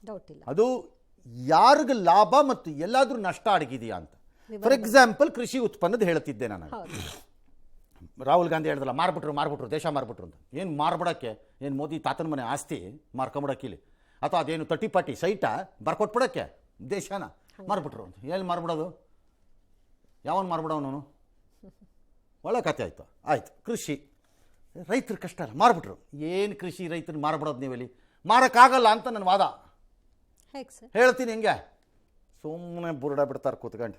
doubt ಇಲ್ಲ. ಅದು ಯಾರಿಗ ಲಾಭ ಮತ್ತು ಎಲ್ಲಾದ್ರೂ ನಷ್ಟ ಅಡಗಿದೆಯಾ ಅಂತ. ಫಾರ್ ಎಕ್ಸಾಂಪಲ್ ಕೃಷಿ ಉತ್ಪನ್ನದ ಹೇಳ್ತಿದ್ದೆ ನಾನು. ರಾಹುಲ್ ಗಾಂಧಿ ಹೇಳಿದ್ರಲ್ಲ, ಮಾರ್ಬಿಟ್ರು ದೇಶ ಮಾರ್ಬಿಟ್ರು ಅಂತ. ಏನು ಮಾರ್ಬಿಡೋಕ್ಕೆ? ಏನು ಮೋದಿ ತಾತನ ಮನೆ ಆಸ್ತಿ ಮಾರ್ಕೊಂಬಿಡೋಕೆ ಇಲ್ಲಿ? ಅಥವಾ ಅದೇನು 30-40 ಸೈಟ ಬರ್ಕೊಟ್ಬಿಡೋಕ್ಕೆ ದೇಶನ ಮಾರ್ಬಿಟ್ರು ಅಂತ? ಎಲ್ಲಿ ಮಾರ್ಬಿಡೋದು? ಯಾವನು ಮಾರ್ಬಿಡೋನು? ಒಳ್ಳೆ ಕತೆ ಆಯಿತು. ಕೃಷಿ ರೈತರ ಕಷ್ಟ ಅಲ್ಲ, ಮಾರ್ಬಿಟ್ರು. ಏನು ಕೃಷಿ ರೈತರು ಮಾರ್ಬಿಡೋದು ನೀವೆಲ್ಲಿ? ಮಾರೋಕ್ಕಾಗಲ್ಲ ಅಂತ ನನ್ನ ವಾದ. ಹೇಗೆ ಸರ್? ಹೇಳ್ತೀನಿ. ಹೆಂಗೆ? ಸುಮ್ಮನೆ ಬುರುಡ ಬಿಡ್ತಾರೆ ಕೂತ್ಕೊಂಡು.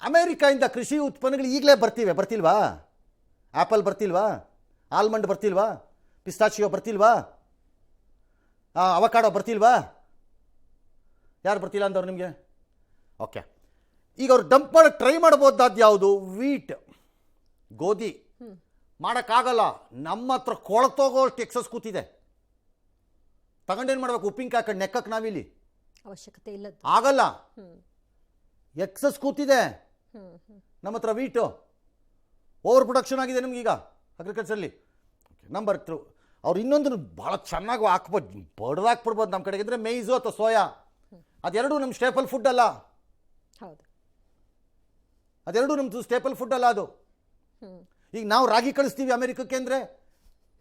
ಅಮೇರಿಕಾಯಿಂದ ಕೃಷಿ ಉತ್ಪನ್ನಗಳು ಈಗಲೇ ಬರ್ತಿಲ್ವಾ? ಆ್ಯಪಲ್ ಬರ್ತಿಲ್ವಾ? ಆಲ್ಮಂಡ್ ಬರ್ತಿಲ್ವಾ? ಪಿಸ್ತಾಚಿಯೋ ಬರ್ತಿಲ್ವಾ? ಅವಕಾಡೋ ಬರ್ತಿಲ್ವಾ? ಯಾರು ಬರ್ತಿಲ್ಲ ಅಂದವ್ರು ನಿಮಗೆ? ಓಕೆ, ಈಗ ಅವ್ರು ಡಂಪ್ ಮಾಡೋಕ್ಕೆ ಟ್ರೈ ಮಾಡ್ಬೋದಾದ ಯಾವುದು? ವೀಟ್, ಗೋಧಿ. ಮಾಡೋಕ್ಕಾಗಲ್ಲ. ನಮ್ಮ ಹತ್ರ ಕೊಳತೋಗೋಷ್ಟು ಎಕ್ಸಸ್ ಕೂತಿದೆ. ತಗೊಂಡೇನು ಮಾಡ್ಬೇಕು? ಉಪ್ಪಿನಕಾಯಿ ಹಾಕೊಂಡು ನೆಕ್ಕಕ್ಕೆ ನಾವಿಲ್ಲಿ ಅವಶ್ಯಕತೆ ಇಲ್ಲ, ಆಗಲ್ಲ. ಎಕ್ಸಸ್ ಕೂತಿದೆ ನಮ್ಮ ಹತ್ರ. ವೀಟು ಓವರ್ ಪ್ರೊಡಕ್ಷನ್ ಆಗಿದೆ ನಮಗೀಗ ಅಗ್ರಿಕಲ್ಚರಲ್ಲಿ. ನಂಬರ್ 2, ಅವ್ರು ಇನ್ನೊಂದನ್ನು ಭಾಳ ಚೆನ್ನಾಗಿ ಹಾಕ್ಬೋದು, ಬಡ್ದಾಕ್ಬಿಡ್ಬೋದು ನಮ್ಮ ಕಡೆಗೆ. ಅಂದರೆ ಮೇಯ್ಸು ಅಥವಾ ಸೋಯಾ, ಅದೆರಡೂ ನಮ್ಮ ಸ್ಟೇಪಲ್ ಫುಡ್ ಅಲ್ಲ. ಹೌದು, ಅದೆರಡೂ ನಮ್ಮದು ಸ್ಟೇಪಲ್ ಫುಡ್ ಅಲ್ಲ ಅದು. ಈಗ ನಾವು ರಾಗಿ ಕಳಿಸ್ತೀವಿ ಅಮೆರಿಕಕ್ಕೆ ಅಂದರೆ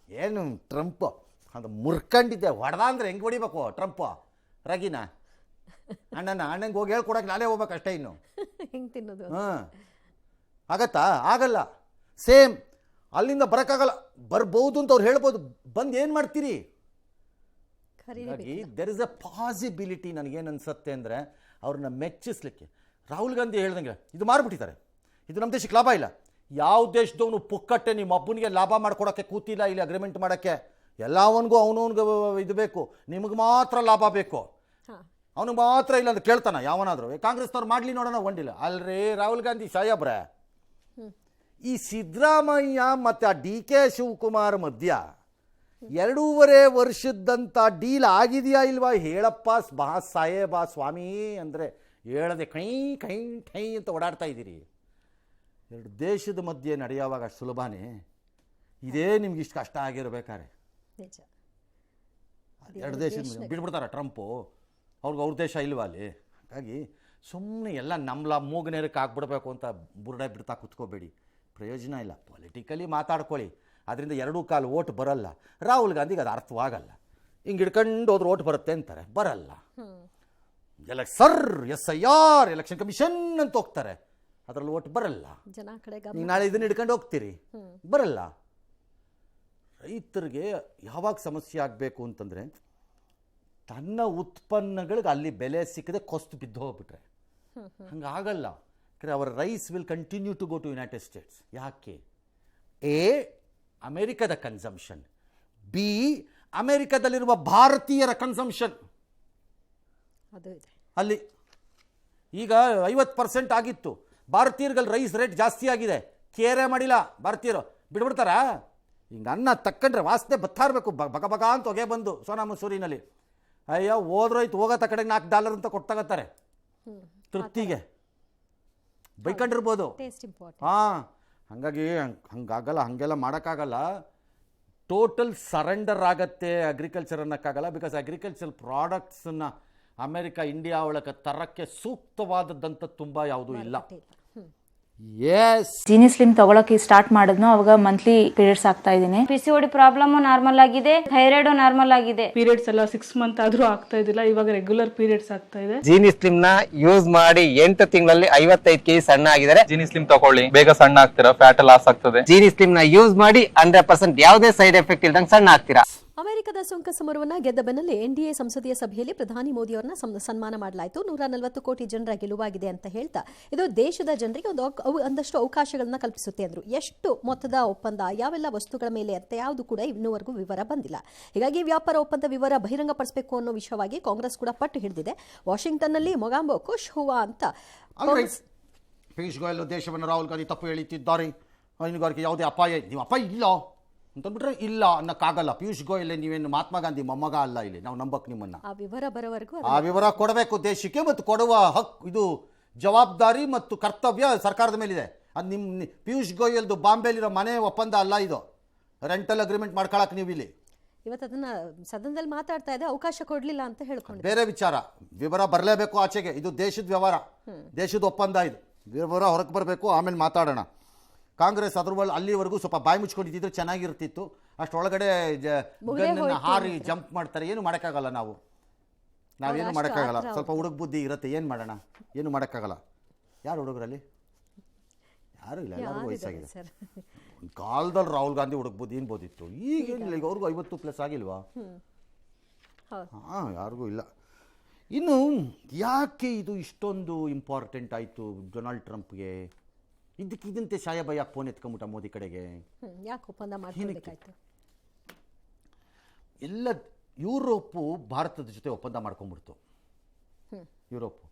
ಏನು ಟ್ರಂಪ್ ಅದು ಮುರ್ಕೊಂಡಿದ್ದೆ ಹೊಡೆದ ಅಂದರೆ ಹೆಂಗೆ ಹೊಡಿಬೇಕು ಟ್ರಂಪ್ ರಾಗಿನ? ಅಣ್ಣಂಗೆ ಹೋಗಿ ಹೇಳ್ಕೊಡಕ್ಕೆ ನಾನೇ ಹೋಗ್ಬೇಕು ಅಷ್ಟೇ. ಇನ್ನು ಹೆಂಗೆ ತಿನ್ನೋದು? ಆಗತ್ತಾ? ಆಗಲ್ಲ. ಸೇಮ್ ಅಲ್ಲಿಂದ ಬರೋಕ್ಕಾಗಲ್ಲ, ಬರ್ಬೋದು ಅಂತ ಅವ್ರು ಹೇಳ್ಬೋದು, ಬಂದು ಏನು ಮಾಡ್ತೀರಿ? ಹಾಗಾಗಿ ದೆರ್ ಇಸ್ ಎ ಪಾಸಿಬಿಲಿಟಿ. ನನಗೇನು ಅನ್ಸುತ್ತೆ ಅಂದರೆ ಅವ್ರನ್ನ ಮೆಚ್ಚಿಸ್ಲಿಕ್ಕೆ ರಾಹುಲ್ ಗಾಂಧಿ ಹೇಳ್ದಂಗೆ ಇದು ಮಾರ್ಬಿಟ್ಟಿದ್ದಾರೆ, ಇದು ನಮ್ಮ ದೇಶಕ್ಕೆ ಲಾಭ ಇಲ್ಲ. ಯಾವ ದೇಶದವನು ಪುಕ್ಕಟ್ಟೆ ನಿಮ್ಮ ಒಬ್ಬನಿಗೆ ಲಾಭ ಮಾಡ್ಕೊಡೋಕ್ಕೆ ಕೂತಿಲ್ಲ ಇಲ್ಲಿ ಅಗ್ರಿಮೆಂಟ್ ಮಾಡೋಕ್ಕೆ. ಎಲ್ಲವನಿಗೂ ಅವನವನಿಗೆ ಇದು ಬೇಕು, ನಿಮಗೆ ಮಾತ್ರ ಲಾಭ ಬೇಕು, ಅವನಿಗೆ ಮಾತ್ರ ಇಲ್ಲ ಅಂತ ಕೇಳ್ತಾನೆ ಯಾವನಾದರೂ. ಕಾಂಗ್ರೆಸ್ನವ್ರು ಮಾಡಲಿ ನೋಡೋಣ, ಒಂದಿಲ್ಲ ಅಲ್ರಿ ರಾಹುಲ್ ಗಾಂಧಿ ಸಾಹೇಬ್ರೆ. ಈ ಸಿದ್ದರಾಮಯ್ಯ ಮತ್ತು ಆ ಡಿ ಕೆ ಶಿವಕುಮಾರ್ ಮಧ್ಯ 2.5 ವರ್ಷದಂಥ ಡೀಲ್ ಆಗಿದೆಯಾ ಇಲ್ವಾ ಹೇಳಪ್ಪ ಬಾ ಸಾಹೇಬ ಸ್ವಾಮಿ ಅಂದರೆ ಹೇಳದೆ ಕೈ ಕೈ ಠೈ ಅಂತ ಓಡಾಡ್ತಾ ಇದ್ದೀರಿ. ಎರಡು ದೇಶದ ಮಧ್ಯೆ ನಡೆಯುವಾಗ ಸುಲಭನೇ, ಇದೇ ನಿಮ್ಗೆ ಇಷ್ಟು ಕಷ್ಟ ಆಗಿರ್ಬೇಕಾರೆ. ಎರಡು ದೇಶದ ಬಿಟ್ಬಿಡ್ತಾರೆ ಟ್ರಂಪು, ಅವ್ರ ದೇಶ ಇಲ್ವಾ ಅಲ್ಲಿ. ಹಾಗಾಗಿ ಸುಮ್ಮನೆ ಎಲ್ಲ ನಮ್ಮ ಮೂಗನೇರಕ್ಕೆ ಹಾಕ್ಬಿಡ್ಬೇಕು ಅಂತ ಬುರುಡೆ ಬಿಡ್ತಾ ಕುತ್ಕೋಬೇಡಿ, ಪ್ರಯೋಜನ ಇಲ್ಲ. ಪೊಲಿಟಿಕಲಿ ಮಾತಾಡ್ಕೊಳ್ಳಿ, ಅದರಿಂದ 2 ಓಟ್ ಬರಲ್ಲ. ರಾಹುಲ್ ಗಾಂಧಿಗೆ ಅದು ಅರ್ಥವಾಗಲ್ಲ. ಹಿಂಗೆ ಹಿಡ್ಕೊಂಡು ಹೋದ್ರೆ ಓಟ್ ಬರುತ್ತೆ ಅಂತಾರೆ, ಬರಲ್ಲ. SIR ಎಲೆಕ್ಷನ್ ಕಮಿಷನ್ ಅಂತ ಹೋಗ್ತಾರೆ, ಅದರಲ್ಲಿ ಓಟ್ ಬರಲ್ಲ. ನೀವು ನಾಳೆ ಇದನ್ನ ಹಿಡ್ಕೊಂಡು ಹೋಗ್ತೀರಿ, ಬರಲ್ಲ. ರೈತರಿಗೆ ಯಾವಾಗ ಸಮಸ್ಯೆ ಆಗಬೇಕು ಅಂತಂದರೆ ತನ್ನ ಉತ್ಪನ್ನಗಳಿಗೆ ಅಲ್ಲಿ ಬೆಲೆ ಸಿಕ್ಕದೆ ಕೊಸ್ತು ಬಿದ್ದು ಹೋಗ್ಬಿಟ್ರೆ ಹಂಗಾಗಲ್ಲ. ಯಾಕಂದರೆ ಅವರ rice will continue to go to United States. ಯಾಕೆ? ಎ ಅಮೆರಿಕದ ಕನ್ಸಂಪ್ಷನ್, ಬಿ ಅಮೆರಿಕದಲ್ಲಿರುವ ಭಾರತೀಯರ ಕನ್ಸಂಪ್ಷನ್. ಅಲ್ಲಿ ಈಗ 50% ಆಗಿತ್ತು, ಭಾರತೀಯರಲ್ಲಿ ರೈಸ್ ರೇಟ್ ಜಾಸ್ತಿ ಆಗಿದೆ, ಕೇರೆ ಮಾಡಿಲ್ಲ ಭಾರತೀಯರು, ಬಿಡ್ಬಿಡ್ತಾರಾ? ಹಿಂಗೆ ಅನ್ನ ತಕ್ಕಂಡ್ರೆ ವಾಸನೆ ಬರ್ತಾ ಇರಬೇಕು, ಬಗ ಬಗ ಅಂತ ಹೊಗೆ ಬಂದು ಸೋನಾ ಮಸೂರಿನಲ್ಲಿ. ಅಯ್ಯೋ ಹೋದ್ರೋಯ್ತು, ಹೋಗೋತ ಕಡೆಗೆ $4 ಅಂತ ಕೊಡ್ತಾಗತ್ತಾರೆ ತೃಪ್ತಿಗೆ, ಬೈಕೊಂಡಿರ್ಬೋದು. ಹಾಂ, ಹಾಗಾಗಿ ಹಂಗಾಗಲ್ಲ, ಹಾಗೆಲ್ಲ ಮಾಡೋಕ್ಕಾಗಲ್ಲ. ಟೋಟಲ್ ಸರೆಂಡರ್ ಆಗತ್ತೆ ಅಗ್ರಿಕಲ್ಚರ್ ಅನ್ನೋಕ್ಕಾಗಲ್ಲ. ಬಿಕಾಸ್ ಅಗ್ರಿಕಲ್ಚರ್ ಪ್ರಾಡಕ್ಟ್ಸನ್ನು ಅಮೆರಿಕ ಇಂಡಿಯಾ ಒಳಗೆ ತರಕ್ಕೆ ಸೂಕ್ತವಾದದ್ದಂತ ತುಂಬ ಯಾವುದೂ ಇಲ್ಲ. ಜೀನಿ ಸ್ಲಿಮ್ ತಗೊಳಕ್ಕೆ ಸ್ಟಾರ್ಟ್ ಮಾಡಿದ್ನು, ಅವಾಗ ಮಂತ್ಲಿ ಪೀರಿಯಡ್ಸ್ ಆಗ್ತಾ ಇದ್ದೀನಿ. PCOD ಪ್ರಾಬ್ಲಮ್ ನಾರ್ಮಲ್ ಆಗಿದೆ, ಥೈರಾಯ್ಡ್ ನಾರ್ಮಲ್ ಆಗಿದೆ. ಪೀರಿಯಡ್ಸ್ ಎಲ್ಲ 6 ಮಂತ್ ಆದ್ರೂ ಆಗ್ತಾ ಇದ್ದಿಲ್ಲ, ಇವಾಗ ರೆಗ್ಯುಲರ್ ಪೀರಿಯಡ್ಸ್ ಆಗ್ತಾ ಇದೆ. ಜೀನಿ ಸ್ಲಿಮ್ ನ ಯೂಸ್ ಮಾಡಿ 8 ತಿಂಗಳಲ್ಲಿ 55 kg ಸಣ್ಣ ಆಗಿದ್ದಾರೆ. ಜೀನಿ ಸ್ಲಿಮ್ ತಗೊಳ್ಳಿ, ಬೇಗ ಸಣ್ಣ ಆಗ್ತೀರಾ, ಫ್ಯಾಟ್ ಲಾಸ್ ಆಗ್ತದೆ. ಜೀನಿ ಸ್ಲಿಮ್ ನ ಯೂಸ್ ಮಾಡಿ 100% ಯಾವುದೇ ಸೈಡ್ ಎಫೆಕ್ಟ್ ಇಲ್ದಂಗೆ ಸಣ್ಣ ಆಗ್ತೀರಾ. ಅಮೆರಿಕದ ಸುಂಕ ಸಮರವನ್ನ ಗೆದ್ದ ಬೆನ್ನಲ್ಲೇ NDA ಸಂಸದೀಯ ಸಭೆಯಲ್ಲಿ ಪ್ರಧಾನಿ ಮೋದಿ ಅವರನ್ನ ಸನ್ಮಾನ ಮಾಡಲಾಯಿತು. 140 ಕೋಟಿ ಜನರ ಗೆಲುವಾಗಿದೆ ಅಂತ ಹೇಳ್ತಾ ಇದು ದೇಶದ ಜನರಿಗೆ ಒಂದಷ್ಟು ಅವಕಾಶಗಳನ್ನ ಕಲ್ಪಿಸುತ್ತೆ ಅಂದ್ರು. ಎಷ್ಟು ಮೊತ್ತದ ಒಪ್ಪಂದ, ಯಾವೆಲ್ಲ ವಸ್ತುಗಳ ಮೇಲೆ ಅಂತ ಯಾವುದು ಕೂಡ ಇನ್ನೂವರೆಗೂ ವಿವರ ಬಂದಿಲ್ಲ. ಹೀಗಾಗಿ ವ್ಯಾಪಾರ ಒಪ್ಪಂದ ವಿವರ ಬಹಿರಂಗಪಡಿಸಬೇಕು ಅನ್ನೋ ವಿಷಯವಾಗಿ ಕಾಂಗ್ರೆಸ್ ಕೂಡ ಪಟ್ಟು ಹಿಡಿದಿದೆ. ವಾಷಿಂಗ್ಟನ್ನಲ್ಲಿ ಮೊಗಾಂಬೋ ಖುಷ್ ಹುವಾ ಅಂತ ಪಿಯೂಷ್ ಗೋಯಲ್ ದೇಶವನ್ನು ರಾಹುಲ್ ಗಾಂಧಿ ತಪ್ಪು ಹೇಳಿದ್ದಾರೆ, ಹೈನುಗಾರಿಕೆ ಯಾವುದೇ ಅಪಾಯ, ನೀವು ಅಪಾಯ ಇಲ್ಲ ಅಂತಂದ್ಬಿಟ್ರೆ ಇಲ್ಲ ಅನ್ನಕ್ಕಾಗಲ್ಲ. ಪಿಯೂಷ್ ಗೋಯಲ್ ನೀವೇನು ಮಹಾತ್ಮ ಗಾಂಧಿ ಮೊಮ್ಮಗ ಅಲ್ಲ, ಇಲ್ಲಿ ನಾವು ನಂಬಕ್ ನಿಮ್ಮನ್ನ. ಆ ವಿವರ ಬರೋವರೆಗೂ ಆ ವಿವರ ಕೊಡಬೇಕು ದೇಶಕ್ಕೆ, ಮತ್ತು ಕೊಡುವ ಹಕ್ಕು, ಇದು ಜವಾಬ್ದಾರಿ ಮತ್ತು ಕರ್ತವ್ಯ ಸರ್ಕಾರದ ಮೇಲಿದೆ. ಅದು ನಿಮ್ಮ ಪಿಯೂಷ್ ಗೋಯಲ್ದು ಬಾಂಬೆಲಿರೋ ಮನೆ ಒಪ್ಪಂದ ಅಲ್ಲ, ಇದು ರೆಂಟಲ್ ಅಗ್ರಿಮೆಂಟ್ ಮಾಡ್ಕೊಳಕ್ಕೆ ನೀವು ಇಲ್ಲಿ ಇವತ್ತು ಅದನ್ನ ಸದನದಲ್ಲಿ ಮಾತಾಡ್ತಾ ಇದೆ, ಅವಕಾಶ ಕೊಡ್ಲಿಲ್ಲ ಅಂತ ಹೇಳ್ಕೊಂಡು ಬೇರೆ ವಿಚಾರ. ವಿವರ ಬರಲೇಬೇಕು ಆಚೆಗೆ, ಇದು ದೇಶದ ವ್ಯವಹಾರ, ದೇಶದ ಒಪ್ಪಂದ, ಇದು ವಿವರ ಹೊರಗೆ ಬರಬೇಕು, ಆಮೇಲೆ ಮಾತಾಡೋಣ. ಕಾಂಗ್ರೆಸ್ ಅದ್ರ ಅಲ್ಲಿವರೆಗೂ ಸ್ವಲ್ಪ ಬಾಯಿ ಮುಚ್ಕೊಂಡಿದ್ದಿದ್ರೆ ಚೆನ್ನಾಗಿರ್ತಿತ್ತು. ಅಷ್ಟೊಳಗಡೆ ಹಾರಿ ಜಂಪ್ ಮಾಡ್ತಾರೆ, ಏನು ಮಾಡೋಕ್ಕಾಗಲ್ಲ. ನಾವೇನು ಮಾಡೋಕ್ಕಾಗಲ್ಲ. ಸ್ವಲ್ಪ ಹುಡುಗ ಬುದ್ಧಿ ಇರುತ್ತೆ, ಏನು ಮಾಡೋಣ, ಏನು ಮಾಡೋಕ್ಕಾಗಲ್ಲ. ಯಾರು ಹುಡುಗರಲ್ಲಿ? ಯಾರು ಇಲ್ಲ, ಎಲ್ಲರಿಗೂ ವಯಸ್ಸಾಗಿದೆ. ಕಾಲದಲ್ಲಿ ರಾಹುಲ್ ಗಾಂಧಿ ಹುಡುಗ ಬುದ್ಧಿ ಏನ್ಬೋದಿತ್ತು, ಈಗೇನಿಲ್ಲ. ಈಗ ಅವ್ರಿಗೂ 50+ ಆಗಿಲ್ವಾ? ಹಾಂ, ಯಾರಿಗೂ ಇಲ್ಲ. ಇನ್ನು ಯಾಕೆ ಇದು ಇಷ್ಟೊಂದು ಇಂಪಾರ್ಟೆಂಟ್ ಆಯಿತು ಡೊನಾಲ್ಡ್ ಟ್ರಂಪ್ಗೆ? ಇದಕ್ಕಿದಂತೆ ಸಾಹೇಬ ಯಾಕೆ ಫೋನ್ ಎತ್ಕೊಂಬಿಟ್ಟ ಮೋದಿ ಕಡೆಗೆ? ಯಾಕೆ ಒಪ್ಪಂದ ಮಾಡ್ಕೊಳ್ಬೇಕಾಯ್ತು? ಎಲ್ಲ ಯುರೋಪು ಭಾರತದ ಜೊತೆ ಒಪ್ಪಂದ ಮಾಡ್ಕೊಂಡ್ಬಿಡ್ತು. ಯುರೋಪು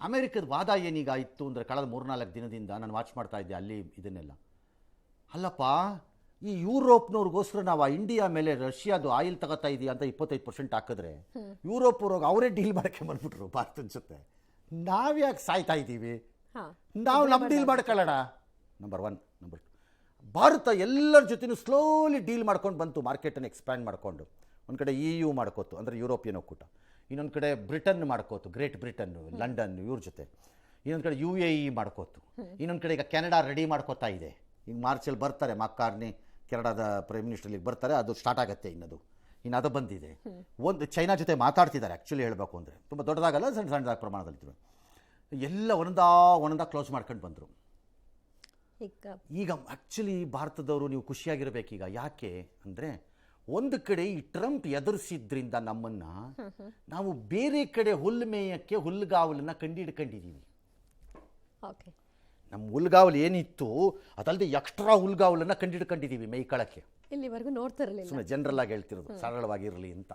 ಅಮೆರಿಕದ ವಾದ ಏನೀಗ ಇತ್ತು ಅಂದರೆ ಕಳೆದ 3-4 ದಿನದಿಂದ ನಾನು ವಾಚ್ ಮಾಡ್ತಾ ಇದ್ದೆ ಅಲ್ಲಿ ಇದನ್ನೆಲ್ಲ. ಅಲ್ಲಪ್ಪ, ಈ ಯುರೋಪ್ನವ್ರಿಗೋಸ್ಕರ ನಾವು ಇಂಡಿಯಾ ಮೇಲೆ ರಷ್ಯಾದು ಆಯಿಲ್ ತಗೋತಾ ಇದೆಯಾ ಅಂತ 25% ಹಾಕಿದ್ರೆ ಯುರೋಪ್ ಅವ್ರಿಗೆ ಅವರೇ ಡೀಲ್ ಮಾಡೋಕ್ಕೆ ಬಂದ್ಬಿಟ್ರು ಭಾರತದ ಜೊತೆ. ನಾವ್ಯಾಕೆ ಸಾಯ್ತಾ ಇದ್ದೀವಿ? ನಾವು ನಮ್ಮ ಡೀಲ್ ಮಾಡ್ಕೊಳ್ಳೋಣ. ನಂಬರ್ 1. ನಂಬರ್ 2, ಭಾರತ ಎಲ್ಲರ ಜೊತೆನೂ ಸ್ಲೋಲಿ ಡೀಲ್ ಮಾಡ್ಕೊಂಡು ಬಂತು, ಮಾರ್ಕೆಟನ್ನು ಎಕ್ಸ್ಪ್ಯಾಂಡ್ ಮಾಡಿಕೊಂಡು. ಒಂದು ಕಡೆ EU ಮಾಡ್ಕೋತು, ಅಂದರೆ ಯುರೋಪಿಯನ್ ಒಕ್ಕೂಟ. ಇನ್ನೊಂದು ಕಡೆ ಬ್ರಿಟನ್ ಮಾಡ್ಕೋತು, ಗ್ರೇಟ್ ಬ್ರಿಟನ್ನು, ಲಂಡನ್, ಇವ್ರ ಜೊತೆ. ಇನ್ನೊಂದು ಕಡೆ UAE ಮಾಡ್ಕೋತು. ಇನ್ನೊಂದು ಕಡೆ ಈಗ ಕೆನಡಾ ರೆಡಿ ಮಾಡ್ಕೋತಾ ಇದೆ. ಈಗ ಮಾರ್ಚಲ್ಲಿ ಬರ್ತಾರೆ ಮಾರ್ಕಾರ್ನಿ, ಕೆನಡಾದ ಪ್ರೈಮ್ ಮಿನಿಸ್ಟರ್ ಇಲ್ಲಿಗೆ ಬರ್ತಾರೆ, ಅದು ಸ್ಟಾರ್ಟ್ ಆಗುತ್ತೆ. ಇನ್ನು ಅದು ಬಂದಿದೆ. ಒಂದು ಚೈನಾ ಜೊತೆ ಮಾತಾಡ್ತಿದ್ದಾರೆ ಆ್ಯಕ್ಚುಲಿ ಹೇಳಬೇಕು ಅಂದರೆ, ತುಂಬ ದೊಡ್ಡದಾಗಲ್ಲ, ಸಣ್ಣದಾದ ಪ್ರಮಾಣದಲ್ಲಿದ್ರು. ಎಲ್ಲ ಒಂದೊಂದಾಗ ಕ್ಲೋಸ್ ಮಾಡ್ಕೊಂಡು ಬಂದರು. ಈಗ ಆ್ಯಕ್ಚುಲಿ ಭಾರತದವರು ನೀವು ಖುಷಿಯಾಗಿರಬೇಕೀಗ. ಯಾಕೆ ಅಂದರೆ ಒಂದು ಕಡೆ ಈ ಟ್ರಂಪ್ ಎದುರಿಸಿದ್ರಿಂದ ನಮ್ಮನ್ನು ನಾವು ಬೇರೆ ಕಡೆ ಹುಲ್ಲು ಮೇಯಕ್ಕೆ ಹುಲ್ಲುಗಾವಲನ್ನು ಕಂಡಿಡ್ಕೊಂಡಿದ್ದೀವಿ. ಓಕೆ, ನಮ್ಮ ಹುಲ್ಗಾವಲು ಏನಿತ್ತು ಅದಲ್ಲದೆ ಎಕ್ಸ್ಟ್ರಾ ಹುಲ್ಗಾವಲನ್ನು ಕಂಡಿಡ್ಕೊಂಡಿದ್ದೀವಿ ಮೇಯ್ಕೊಳ್ಳೋಕ್ಕೆ. ಇಲ್ಲಿವರೆಗೂ ನೋಡ್ತಿರಲಿಲ್ಲ, ಸುಮ್ಮನೆ ಜನರಲ್ ಆಗಿ ಹೇಳ್ತಿರೋದು, ಸರಳವಾಗಿರಲಿ ಅಂತ.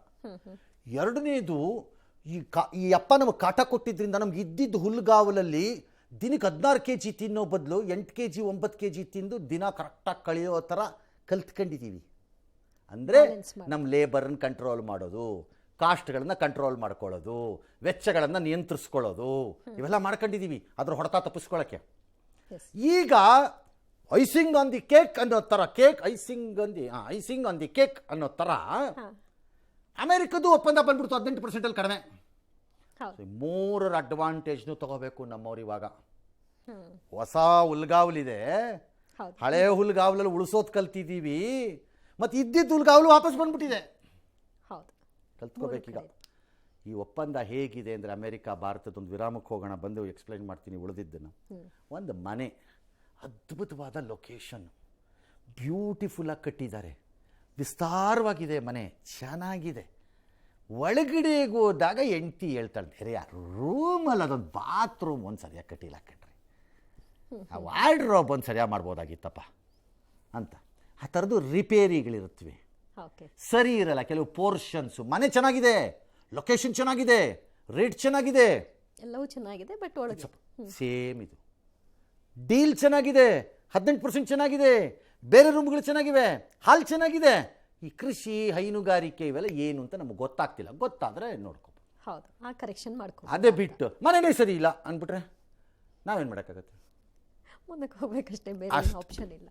ಎರಡನೇದು, ಈ ಅಪ್ಪ ನಮಗೆ ಕಾಟ ಕೊಟ್ಟಿದ್ದರಿಂದ ನಮ್ಗೆ ಇದ್ದಿದ್ದು ಹುಲ್ಗಾವಲಲ್ಲಿ ದಿನಕ್ಕೆ 16 kg ತಿನ್ನೋ ಬದಲು 8 kg 9 kg ತಿಂದು ದಿನ ಕರೆಕ್ಟಾಗಿ ಕಳೆಯೋ ಥರ ಕಲ್ತ್ಕೊಂಡಿದ್ದೀವಿ. ಅಂದರೆ ನಮ್ಮ ಲೇಬರನ್ನು ಕಂಟ್ರೋಲ್ ಮಾಡೋದು, ಕಾಸ್ಟ್ಗಳನ್ನು ಕಂಟ್ರೋಲ್ ಮಾಡ್ಕೊಳ್ಳೋದು, ವೆಚ್ಚಗಳನ್ನು ನಿಯಂತ್ರಿಸ್ಕೊಳ್ಳೋದು, ಇವೆಲ್ಲ ಮಾಡ್ಕೊಂಡಿದ್ದೀವಿ ಅದ್ರ ಹೊಡೆತ ತಪ್ಪಿಸ್ಕೊಳ್ಳೋಕ್ಕೆ. ಈಗ ಐಸಿಂಗ್ ಆನ್ ದಿ ಕೇಕ್ ಅನ್ನೋ ಥರ, ಐಸಿಂಗ್ ಆನ್ ದಿ ಕೇಕ್ ಅನ್ನೋ ಥರ ಅಮೆರಿಕದ್ದು ಒಪ್ಪಂದ ಬಂದ್ಬಿಡ್ತು 18% ಕಡಿಮೆ. ಮೂರರ ಅಡ್ವಾಂಟೇಜ್ನು ತಗೋಬೇಕು ನಮ್ಮವ್ರು. ಇವಾಗ ಹೊಸ ಹುಲ್ಗಾವಲಿದೆ, ಹಳೆ ಹುಲ್ಗಾವಲಲ್ಲಿ ಉಳಿಸೋದು ಕಲ್ತಿದ್ದೀವಿ, ಮತ್ತು ಇದ್ದಿದ್ದು ಹುಲ್ಗಾವಲು ವಾಪಸ್ ಬಂದ್ಬಿಟ್ಟಿದೆ. ಕಲ್ತ್ಕೋಬೇಕೀಗ. ಈ ಒಪ್ಪಂದ ಹೇಗಿದೆ ಅಂದರೆ, ಅಮೆರಿಕ ಭಾರತದೊಂದು ವಿರಾಮಕ್ಕೆ ಹೋಗೋಣ, ಬಂದು ಎಕ್ಸ್ಪ್ಲೈನ್ ಮಾಡ್ತೀನಿ ಉಳಿದಿದ್ದನ್ನು. ಒಂದು ಮನೆ, ಅದ್ಭುತವಾದ ಲೊಕೇಶನ್, ಬ್ಯೂಟಿಫುಲ್ಲಾಗಿ ಕಟ್ಟಿದ್ದಾರೆ, ವಿಸ್ತಾರವಾಗಿದೆ ಮನೆ, ಚೆನ್ನಾಗಿದೆ. ಒಳಗಡೆಗೆ ಹೋದಾಗ ಹೆಂಡ್ತಿ ಹೇಳ್ತಾಳೆ, ರೂಮಲ್ಲಿ ಅದೊಂದು ಬಾತ್ರೂಮ್ ಒಂದು ಸರಿಯಾಗಿ ಕಟ್ಟಿಲ್ಲ ಕಣ್ರಿ, ಆ ವಾರ್ಡ್ರೋಬ್ ಒಂದು ಸರಿಯಾಗಿ ಮಾಡ್ಬೋದಾಗಿತ್ತಪ್ಪ ಅಂತ. ಆ ಥರದ್ದು ರಿಪೇರಿಗಳಿರುತ್ತವೆ, ಸರಿ ಇರಲ್ಲ ಕೆಲವು ಪೋರ್ಷನ್ಸು. ಮನೆ ಚೆನ್ನಾಗಿದೆ, ಲೊಕೇಶನ್ ಚೆನ್ನಾಗಿದೆ, ರೇಟ್ ಚೆನ್ನಾಗಿದೆ, ಎಲ್ಲವೂ ಚೆನ್ನಾಗಿದೆ, ಬಟ್ ಒಳಗೆ ಸೇಮ್ ಇದು. ಡೀಲ್ ಚೆನ್ನಾಗಿದೆ, 18% ಚೆನ್ನಾಗಿದೆ, ಬೇರೆ ರೂಮ್ಗಳು ಚೆನ್ನಾಗಿವೆ, ಹಾಲ್ ಚೆನ್ನಾಗಿದೆ. ಈ ಕೃಷಿ, ಹೈನುಗಾರಿಕೆ ಇವೆಲ್ಲ ಏನು ಅಂತ ನಮಗೆ ಗೊತ್ತಾಗ್ತಿಲ್ಲ. ಗೊತ್ತಾದರೆ ನೋಡ್ಕೊ. ಹೌದು, ಆ ಕರೆಕ್ಷನ್ ಮಾಡ್ಕೊ. ಅದೇ ಬಿಟ್ಟು ಮನೆಯೇ ಸರಿ ಇಲ್ಲ ಅಂದ್ಬಿಟ್ರೆ ನಾವೇನು ಮಾಡೋಕ್ಕಾಗತ್ತೆ? ಮುಂದಕ್ಕೆ ಹೋಗ್ಬೇಕಷ್ಟೇ, ಬೇರೆ ಆಪ್ಷನ್ ಇಲ್ಲ.